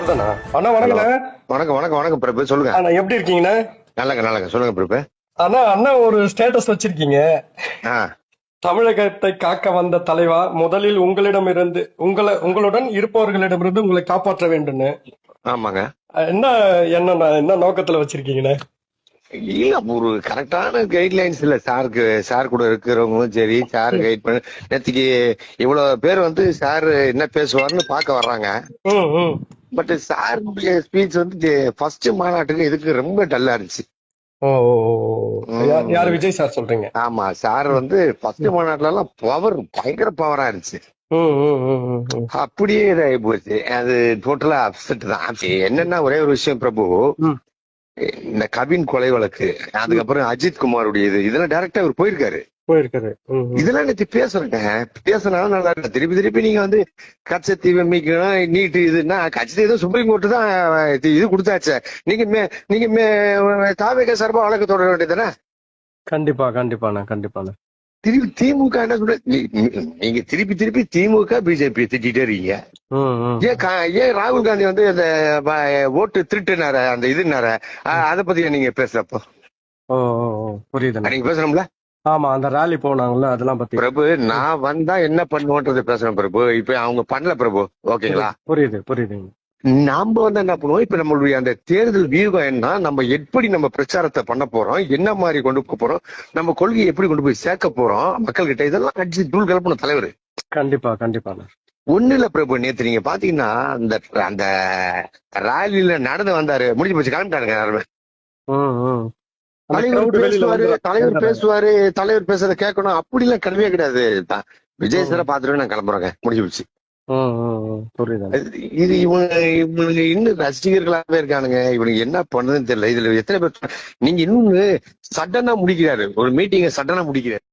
வர்தனா அண்ணா, hello. வணக்கண்ணே. வணக்கம் வணக்கம் வணக்கம் பிரபு, சொல்லுங்க. அண்ணா எப்படி இருக்கீங்கண்ணா? நல்லங்க சொல்லுங்க பிரபு. அண்ணா அண்ணா ஒரு ஸ்டேட்டஸ் வச்சிருக்கீங்க. ஆ தமிழகத்தை காக்க வந்த தலைவா, முதலில் உங்களிடமிருந்து உங்களுடன் இருப்பவர்களிடமிருந்து உங்களை காப்பாற்ற வேண்டும்னு. ஆமாங்க. என்ன என்ன நோக்கத்துல வச்சிருக்கீங்கண்ணே? இல்ல, ஒரு கரெக்டான கைட்லைன்ஸ் இல்ல சாருக்கு. சார் கூட இருக்கிறவங்களும் சரி, சார் கைட் பண்ண நேற்றுக்கு இவ்வளவு பேர் வந்து சார் என்ன பேசுவாருன்னு பார்க்க வர்றாங்க. ம், ம். பட் சாருடைய ஸ்பீச் வந்து ஃபர்ஸ்ட் மாநாட்டுக்கு இதுக்கு ரொம்ப டல்லா இருந்துச்சு. ஓ, ஓ, ஓ. யார் விஜய் சார் சொல்றீங்க? ஆமா, சார் வந்து ஃபர்ஸ்ட் மாநாட்டுல எல்லாம் பவர், பயங்கர பவரா இருந்துச்சு. ம், ம், ம், ம், ம். அப்படியே இதாகி போச்சு. அது டோட்டலா அப்செட் தான். என்னன்னா ஒரே ஒரு விஷயம் பிரபு, ம். இந்த கவின் கொலை வழக்கு, அதுக்கப்புறம் அஜித் குமாருடைய இதெல்லாம் டைரக்டா அவர் போயிருக்காரு. போயிருக்காரு. ம், ம். இதெல்லாம் நேற்று பேசுறேங்க. பேசினாலும் நல்லா இருக்கு. திருப்பி நீங்க வந்து கச்சத்தீவு மீட்கணும், நீட்டு இதுன்னா கச்சத்தீவு சுப்ரீம் கோர்ட்டு தான் இது கொடுத்தாச்சு. நீங்க தாவேக சார்பா வழக்கு தொடர வேண்டியதானே? கண்டிப்பா கண்டிப்பாண்ணா, கண்டிப்பாண்ணா. திருப்பி திமுக என்ன சொல்ற, நீங்க திருப்பி திமுக பிஜேபி திட்டிட்டே இருக்கீங்க. ம், ம். ஏன் ராகுல் காந்தி வந்து அந்த ஓட்டு திருட்டுனார, அந்த இதுனார, அதை பத்தி நீங்க பேசுறப்போ ஓ, ஓ, ஓ. புரியுதுண்ணா. நீங்க பேசணும்ல ஆமா, அந்த ராலி போனாங்கல்ல, அதெல்லாம் பத்தி. பிரபு. நான் வந்தா என்ன பண்ணுவோன்றது பேசுறேன் பிரபு. இப்ப அவங்க பண்ணல பிரபு, ஓகேங்களா? புரியுதுங்க. நாம வந்து என்ன பண்ணுவோம், இப்ப நம்மளுடைய அந்த தேர்தல் வியூகம் என்ன, நம்ம எப்படி நம்ம பிரச்சாரத்தை பண்ண போறோம், என்ன மாதிரி கொண்டு போறோம், நம்ம கொள்கையை எப்படி கொண்டு போய் சேர்க்க போறோம் மக்கள் கிட்ட, இதெல்லாம் அடிச்சு தூள் கலப்பணும் தலைவர். கண்டிப்பாண்ணா. ஒண்ணு இல்ல பிரபு, நேத்து நீங்க பாத்தீங்கன்னா அந்த அந்த ராலியில நடந்து வந்தாரு, முடிஞ்சு போச்சு, கிளம்பிட்டாருங்க எல்லாருமே. ம், ம். அந்த தலைவர் crowd வெளியில பேசுவாரு, வந்து தலைவர் பேசுறத கேட்கணும், அப்படி எல்லாம் கிடையவே கிடையாது. விஜய் சார பாத்துட்டு நான் கிளம்புறேங்க, முடிஞ்சு போச்சு. ம், ம், ம். புரியுதுண்ணா. இது இவங்க இன்னும் ரசிகர்களாவே இருக்கானுங்க. இவனுக்கு என்ன பண்ணுதுன்னு தெரியல. இதுல எத்தனை பேர் நீங்க இன்னொன்னு சடனா முடிக்கிறாரு, ஒரு மீட்டிங்க சடனா முடிக்கிறாரு.